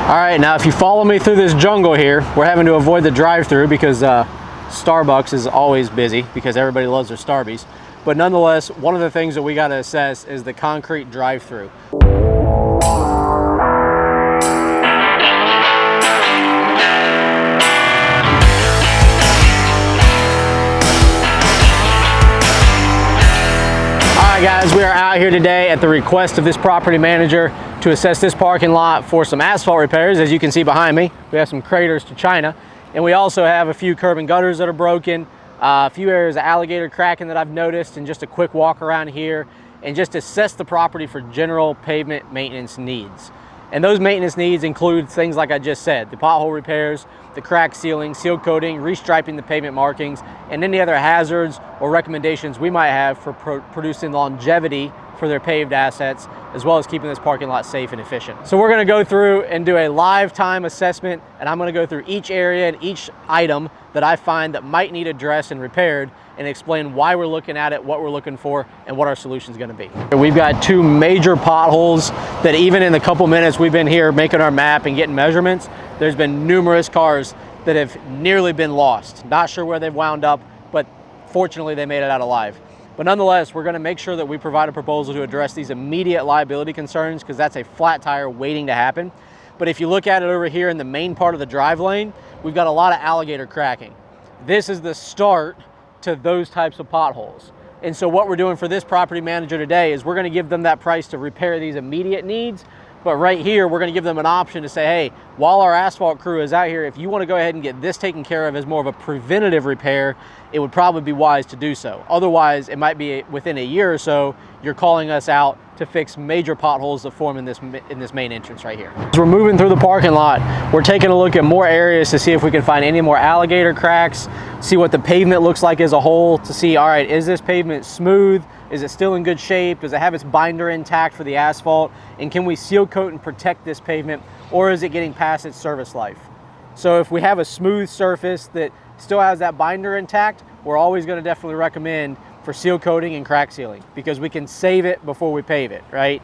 All right, now if you follow me through this jungle here, we're having to avoid the drive-through because Starbucks is always busy because everybody loves their Starbies. But nonetheless, one of the things that we got to assess is the concrete drive-through. All right, guys, we are out here today at the request of this property manager to assess this parking lot for some asphalt repairs. As you can see behind me, we have some craters to China, and we also have a few curb and gutters that are broken, a few areas of alligator cracking that I've noticed, and just a quick walk around here and just assess the property for general pavement maintenance needs. And those maintenance needs include things like I just said, the pothole repairs, the crack sealing, seal coating, restriping the pavement markings, and any other hazards or recommendations we might have for producing longevity for their paved assets, as well as keeping this parking lot safe and efficient. So we're gonna go through and do a live time assessment, and I'm gonna go through each area and each item that I find that might need addressed and repaired, and explain why we're looking at it, what we're looking for, and what our solution is gonna be. We've got two major potholes that even in the couple minutes we've been here making our map and getting measurements, there's been numerous cars that have nearly been lost. Not sure where they've wound up, but fortunately they made it out alive. But nonetheless, we're gonna make sure that we provide a proposal to address these immediate liability concerns, because that's a flat tire waiting to happen. But if you look at it over here in the main part of the drive lane, we've got a lot of alligator cracking. This is the start to those types of potholes. And so what we're doing for this property manager today is we're gonna give them that price to repair these immediate needs. But right here, we're gonna give them an option to say, hey, while our asphalt crew is out here, if you wanna go ahead and get this taken care of as more of a preventative repair, it would probably be wise to do so. Otherwise, it might be within a year or so, you're calling us out to fix major potholes that form in this main entrance right here. As we're moving through the parking lot, we're taking a look at more areas to see if we can find any more alligator cracks, see what the pavement looks like as a whole, to see, all right, is this pavement smooth? Is it still in good shape? Does it have its binder intact for the asphalt? And can we seal coat and protect this pavement, or is it getting past its service life? So if we have a smooth surface that still has that binder intact, we're always gonna definitely recommend for seal coating and crack sealing, because we can save it before we pave it, right?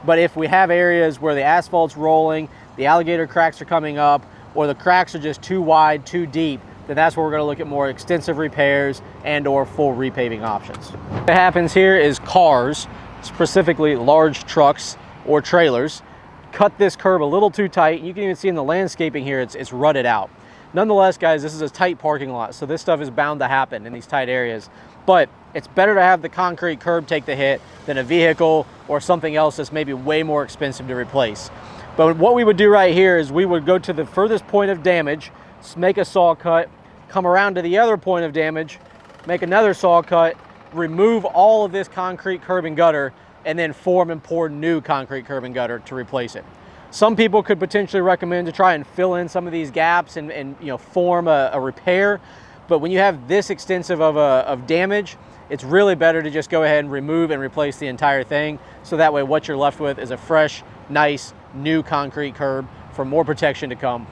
But if we have areas where the asphalt's rolling, the alligator cracks are coming up, or the cracks are just too wide, too deep, then that's where we're gonna look at more extensive repairs and or full repaving options. What happens here is cars, specifically large trucks or trailers, cut this curb a little too tight. You can even see in the landscaping here, it's rutted out. Nonetheless, guys, this is a tight parking lot, so this stuff is bound to happen in these tight areas. But it's better to have the concrete curb take the hit than a vehicle or something else that's maybe way more expensive to replace. But what we would do right here is we would go to the furthest point of damage, make a saw cut, come around to the other point of damage, make another saw cut, remove all of this concrete curb and gutter, and then form and pour new concrete curb and gutter to replace it. Some people could potentially recommend to try and fill in some of these gaps and form a repair. But when you have this extensive of damage, it's really better to just go ahead and remove and replace the entire thing. So that way what you're left with is a fresh, nice, new concrete curb for more protection to come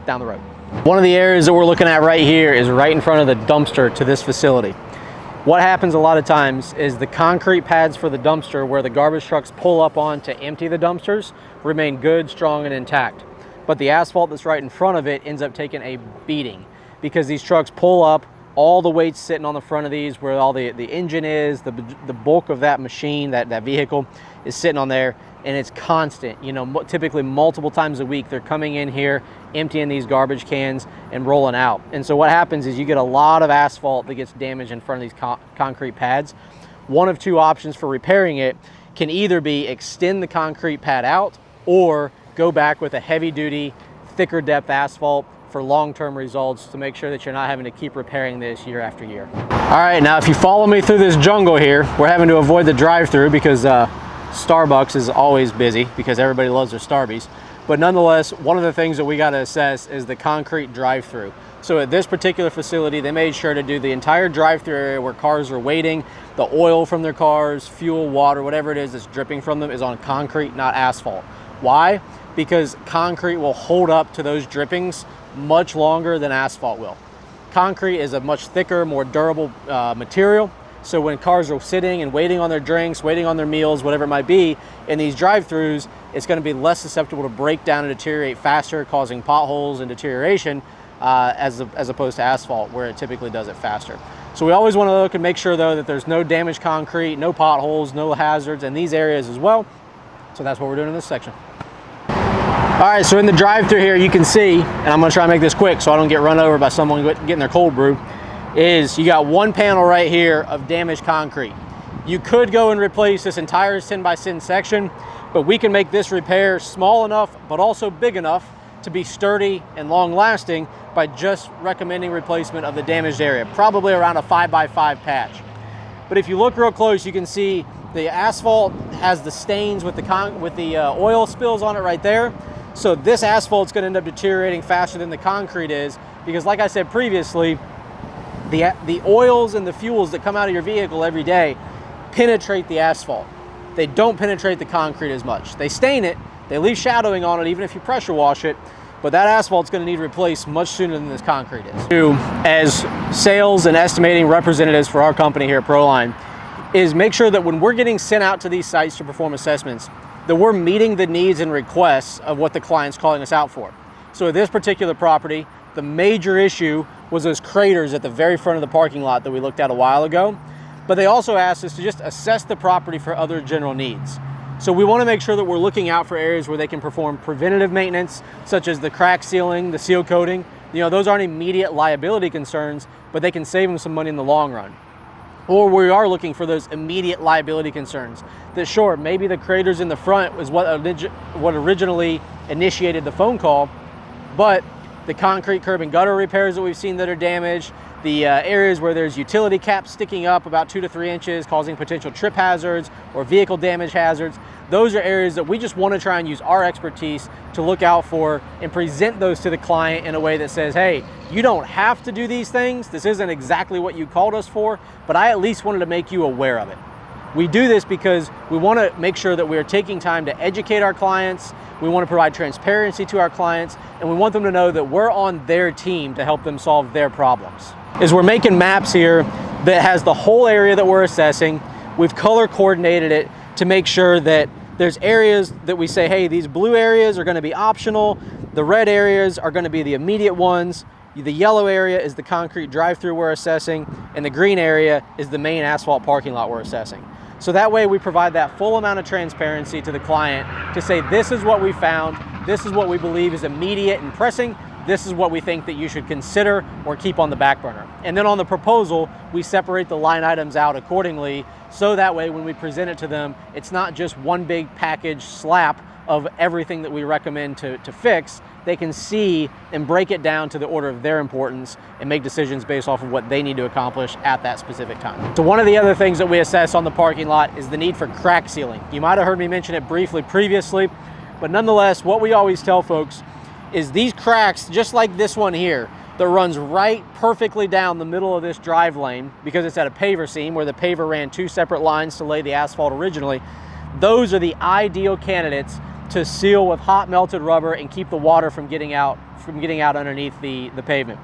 down the road. One of the areas that we're looking at right here is right in front of the dumpster to this facility. What happens a lot of times is the concrete pads for the dumpster where the garbage trucks pull up on to empty the dumpsters remain good, strong, and intact. But the asphalt that's right in front of it ends up taking a beating because these trucks pull up, all the weight's sitting on the front of these where all the engine is, the bulk of that machine, that vehicle is sitting on there, and it's constant. Typically multiple times a week they're coming in here, emptying these garbage cans and rolling out. And so what happens is you get a lot of asphalt that gets damaged in front of these concrete pads. One of two options for repairing it can either be extend the concrete pad out or go back with a heavy duty, thicker depth asphalt for long-term results to make sure that you're not having to keep repairing this year after year. All right, now if you follow me through this jungle here, we're having to avoid the drive-through because Starbucks is always busy because everybody loves their Starbies. But nonetheless, one of the things that we got to assess is the concrete drive-through. So at this particular facility, they made sure to do the entire drive-through area where cars are waiting. The oil from their cars, fuel, water, whatever it is that's dripping from them is on concrete, not asphalt. Why? Because concrete will hold up to those drippings much longer than asphalt will. Concrete is a much thicker, more durable material, So when cars are sitting and waiting on their drinks, waiting on their meals, whatever it might be, in these drive-throughs, it's going to be less susceptible to break down and deteriorate faster, causing potholes and deterioration as opposed to asphalt, where it typically does it faster. So we always want to look and make sure, though, that there's no damaged concrete, no potholes, no hazards in these areas as well. So that's what we're doing in this section. All right, so in the drive-through here, you can see, and I'm going to try and make this quick so I don't get run over by someone getting their cold brew, is you got one panel right here of damaged concrete. You could go and replace this entire 10x10 section, but we can make this repair small enough, but also big enough to be sturdy and long-lasting by just recommending replacement of the damaged area, probably around a 5x5 patch. But if you look real close, you can see the asphalt has the stains with the oil spills on it right there. So this asphalt's going to end up deteriorating faster than the concrete is, because like I said previously, the oils and the fuels that come out of your vehicle every day penetrate the asphalt. They don't penetrate the concrete as much. They stain it, they leave shadowing on it even if you pressure wash it, but that asphalt's going to need replaced much sooner than this concrete is. As sales and estimating representatives for our company here at Proline, is make sure that when we're getting sent out to these sites to perform assessments, that we're meeting the needs and requests of what the client's calling us out for. So at this particular property, the major issue was those craters at the very front of the parking lot that we looked at a while ago, but they also asked us to just assess the property for other general needs. So we want to make sure that we're looking out for areas where they can perform preventative maintenance, such as the crack sealing, the seal coating. You know, those aren't immediate liability concerns, but they can save them some money in the long run. Or we are looking for those immediate liability concerns. That sure, maybe the craters in the front was what originally initiated the phone call, but the concrete curb and gutter repairs that we've seen that are damaged, the areas where there's utility caps sticking up about 2 to 3 inches, causing potential trip hazards or vehicle damage hazards, those are areas that we just want to try and use our expertise to look out for and present those to the client in a way that says, hey, you don't have to do these things. This isn't exactly what you called us for, but I at least wanted to make you aware of it. We do this because we want to make sure that we are taking time to educate our clients. We want to provide transparency to our clients, and we want them to know that we're on their team to help them solve their problems. Is we're making maps here that has the whole area that we're assessing. We've color coordinated it to make sure that there's areas that we say, hey, these blue areas are going to be optional. The red areas are going to be the immediate ones. The yellow area is the concrete drive-through we're assessing, and the green area is the main asphalt parking lot we're assessing. So that way we provide that full amount of transparency to the client to say, this is what we found, this is what we believe is immediate and pressing, this is what we think that you should consider or keep on the back burner. And then on the proposal, we separate the line items out accordingly, so that way when we present it to them, it's not just one big package slap of everything that we recommend to fix. They can see and break it down to the order of their importance and make decisions based off of what they need to accomplish at that specific time. So one of the other things that we assess on the parking lot is the need for crack sealing. You might have heard me mention it briefly previously, but nonetheless, what we always tell folks is these cracks, just like this one here, that runs right perfectly down the middle of this drive lane because it's at a paver seam where the paver ran 2 separate lines to lay the asphalt originally, those are the ideal candidates to seal with hot melted rubber and keep the water from getting out underneath the pavement.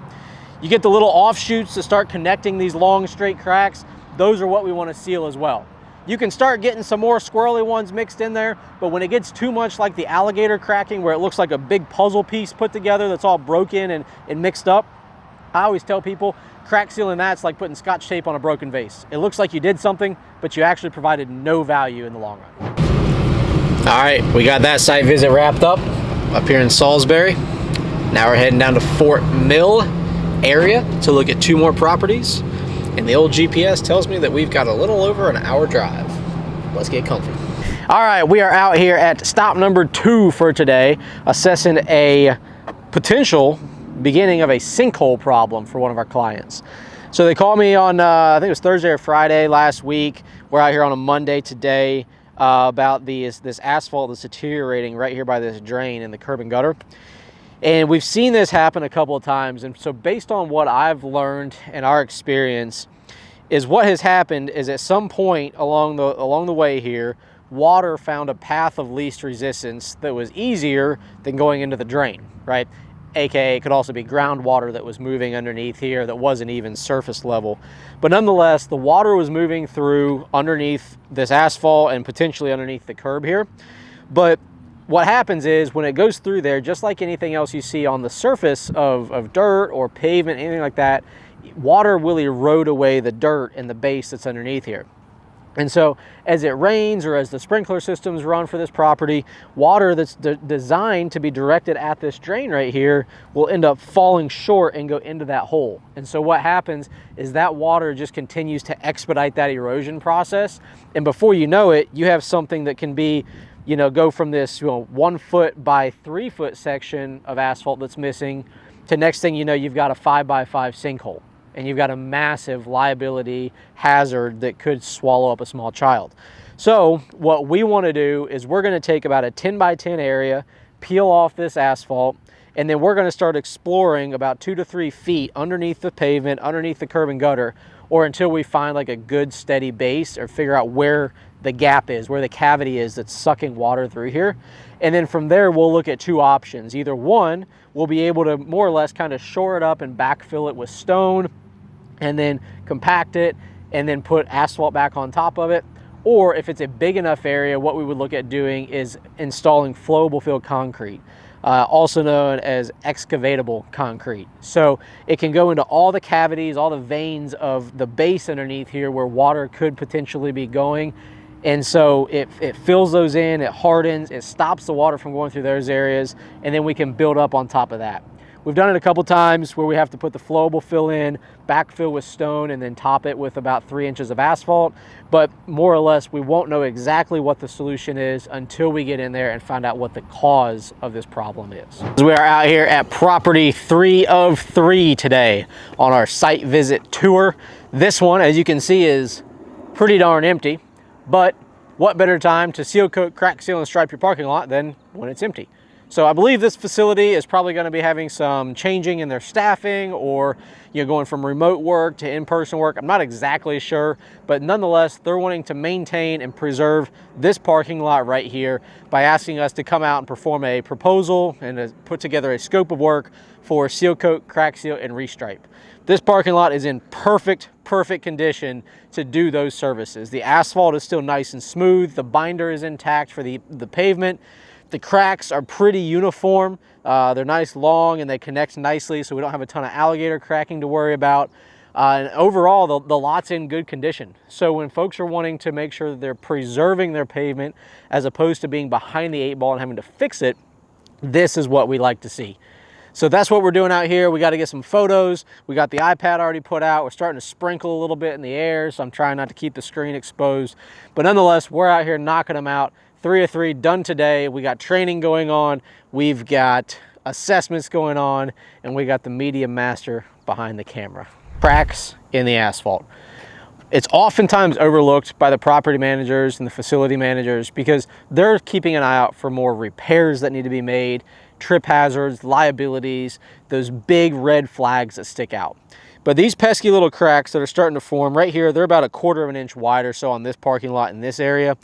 You get the little offshoots to start connecting these long straight cracks. Those are what we want to seal as well. You can start getting some more squirrely ones mixed in there, but when it gets too much like the alligator cracking where it looks like a big puzzle piece put together that's all broken and mixed up, I always tell people crack sealing that's like putting Scotch tape on a broken vase. It looks like you did something, but you actually provided no value in the long run. All right, we got that site visit wrapped up here in Salisbury. Now we're heading down to Fort Mill area to look at 2 more properties. And the old GPS tells me that we've got a little over an hour drive. Let's get comfy. All right, we are out here at stop number 2 for today, assessing a potential beginning of a sinkhole problem for one of our clients. So they called me on, I think it was Thursday or Friday last week. We're out here on a Monday today about this asphalt that's deteriorating right here by this drain in the curb and gutter. And we've seen this happen a couple of times. And so based on what I've learned and our experience is what has happened is at some point along the way here, water found a path of least resistance that was easier than going into the drain, right? AKA it could also be groundwater that was moving underneath here that wasn't even surface level. But nonetheless, the water was moving through underneath this asphalt and potentially underneath the curb here. But what happens is when it goes through there, just like anything else you see on the surface of dirt or pavement, anything like that, water will erode away the dirt and the base that's underneath here. And so as it rains or as the sprinkler systems run for this property, water that's designed to be directed at this drain right here will end up falling short and go into that hole. And so what happens is that water just continues to expedite that erosion process. And before you know it, you have something that can be, go from this 1 foot by 3 foot section of asphalt that's missing to next thing you know, you've got a 5 by 5 sinkhole. And you've got a massive liability hazard that could swallow up a small child. So what we want to do is we're going to take about a 10 by 10 area, peel off this asphalt, and then we're going to start exploring about 2 to 3 feet underneath the pavement, underneath the curb and gutter, or until we find like a good steady base or figure out where the gap is, where the cavity is that's sucking water through here. And then from there, we'll look at 2 options. Either one, we'll be able to more or less kind of shore it up and backfill it with stone, and then compact it and then put asphalt back on top of it. Or if it's a big enough area, what we would look at doing is installing flowable fill concrete, also known as excavatable concrete. So it can go into all the cavities, all the veins of the base underneath here where water could potentially be going. And so it fills those in, it hardens, it stops the water from going through those areas, and then we can build up on top of that. We've done it a couple times where we have to put the flowable fill in, backfill with stone, and then top it with about 3 inches of asphalt. But more or less, we won't know exactly what the solution is until we get in there and find out what the cause of this problem is. We are out here at property 3 of 3 today on our site visit tour. This one, as you can see, is pretty darn empty, but what better time to seal coat, crack seal, and stripe your parking lot than when it's empty? So I believe this facility is probably going to be having some changing in their staffing, or going from remote work to in-person work. I'm not exactly sure, but nonetheless, they're wanting to maintain and preserve this parking lot right here by asking us to come out and perform a proposal and to put together a scope of work for seal coat, crack seal, and restripe. This parking lot is in perfect condition to do those services. The asphalt is still nice and smooth. The binder is intact for the pavement. The cracks are pretty uniform. They're nice, long, and they connect nicely, so we don't have a ton of alligator cracking to worry about. And overall, the lot's in good condition. So when folks are wanting to make sure that they're preserving their pavement as opposed to being behind the 8 ball and having to fix it, this is what we like to see. So that's what we're doing out here. We got to get some photos. We got the iPad already put out. We're starting to sprinkle a little bit in the air, so I'm trying not to keep the screen exposed. But nonetheless, we're out here knocking them out. 3 of 3 done today. We got training going on. We've got assessments going on, and we got the media master behind the camera. Cracks in the asphalt. It's oftentimes overlooked by the property managers and the facility managers because they're keeping an eye out for more repairs that need to be made, trip hazards, liabilities, those big red flags that stick out. But these pesky little cracks that are starting to form right here, they're about 1/4 of an inch wide or so on this parking lot in this area.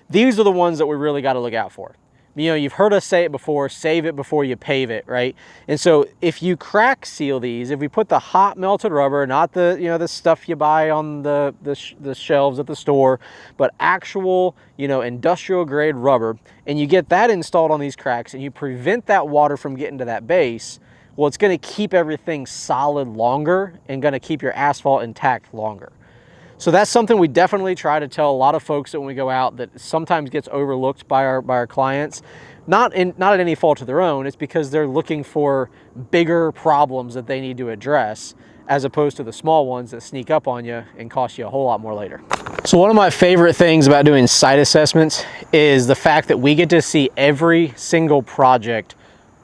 These are the ones that we really got to look out for. You've heard us say it before, save it before you pave it, right? And so if you crack seal these, if we put the hot melted rubber, not the, the stuff you buy on the shelves at the store, but actual, industrial grade rubber, and you get that installed on these cracks and you prevent that water from getting to that base, well, it's going to keep everything solid longer and going to keep your asphalt intact longer. So that's something we definitely try to tell a lot of folks that when we go out that sometimes gets overlooked by our clients, not at any fault of their own. It's because they're looking for bigger problems that they need to address as opposed to the small ones that sneak up on you and cost you a whole lot more later. So one of my favorite things about doing site assessments is the fact that we get to see every single project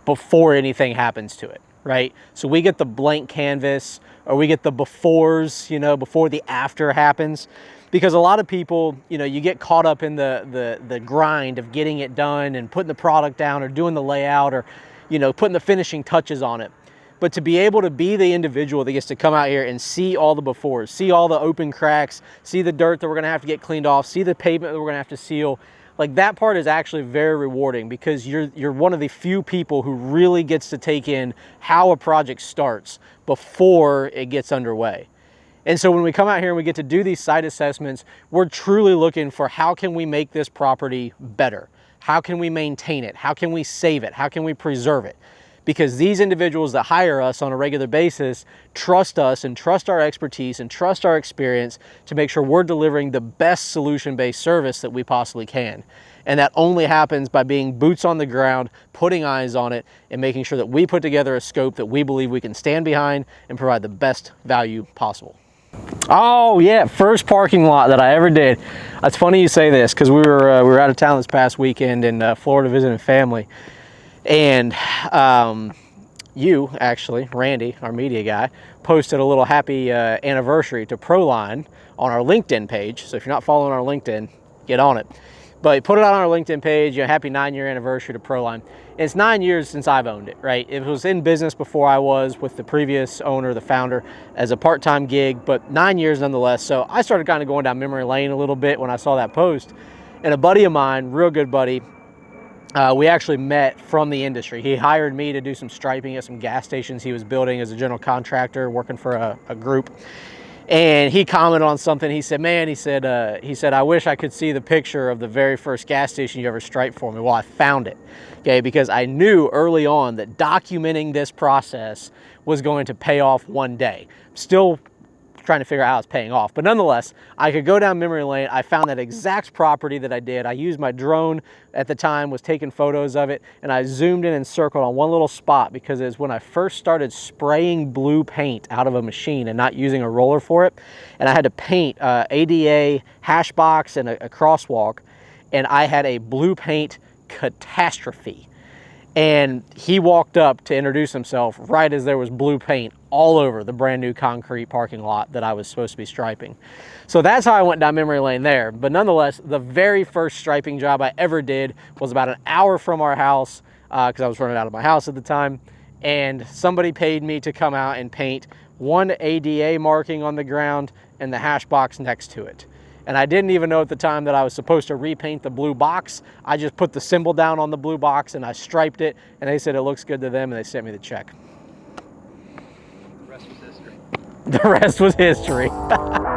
before anything happens to it, right? So we get the blank canvas, or we get the befores, before the after happens. Because a lot of people, you get caught up in the grind of getting it done and putting the product down or doing the layout or, putting the finishing touches on it. But to be able to be the individual that gets to come out here and see all the befores, see all the open cracks, see the dirt that we're gonna have to get cleaned off, see the pavement that we're gonna have to seal, like that part is actually very rewarding, because you're one of the few people who really gets to take in how a project starts before it gets underway. And so when we come out here and we get to do these site assessments, we're truly looking for how can we make this property better? How can we maintain it? How can we save it? How can we preserve it? Because these individuals that hire us on a regular basis trust us and trust our expertise and trust our experience to make sure we're delivering the best solution-based service that we possibly can. And that only happens by being boots on the ground, putting eyes on it, and making sure that we put together a scope that we believe we can stand behind and provide the best value possible. Oh yeah, first parking lot that I ever did. It's funny you say this, because we were out of town this past weekend in Florida visiting family. And you actually, Randy, our media guy, posted a little happy anniversary to Proline on our LinkedIn page. So if you're not following our LinkedIn, get on it. But put it out on our LinkedIn page, happy 9-year anniversary to Proline. And it's 9 years since I've owned it, right? It was in business before I was with the previous owner, the founder, as a part-time gig, but 9 years nonetheless. So I started kind of going down memory lane a little bit when I saw that post. And a buddy of mine, real good buddy, we actually met from the industry. He hired me to do some striping at some gas stations he was building as a general contractor, working for a group. And he commented on something. He said, man, he said, I wish I could see the picture of the very first gas station you ever striped for me. Well, I found it, okay, because I knew early on that documenting this process was going to pay off one day. Still trying to figure out how it's paying off, but nonetheless, I could go down memory lane. I found that exact property that I did. I used my drone at the time, was taking photos of it, and I zoomed in and circled on one little spot, because it's when I first started spraying blue paint out of a machine and not using a roller for it. And I had to paint ADA hash box and a crosswalk, and I had a blue paint catastrophe. And he walked up to introduce himself right as there was blue paint all over the brand new concrete parking lot that I was supposed to be striping. So that's how I went down memory lane there. But nonetheless, the very first striping job I ever did was about an hour from our house, because I was running out of my house at the time. And somebody paid me to come out and paint one ADA marking on the ground and the hash box next to it. And I didn't even know at the time that I was supposed to repaint the blue box. I just put the symbol down on the blue box and I striped it, and they said it looks good to them, and they sent me the check. The rest was history. The rest was history.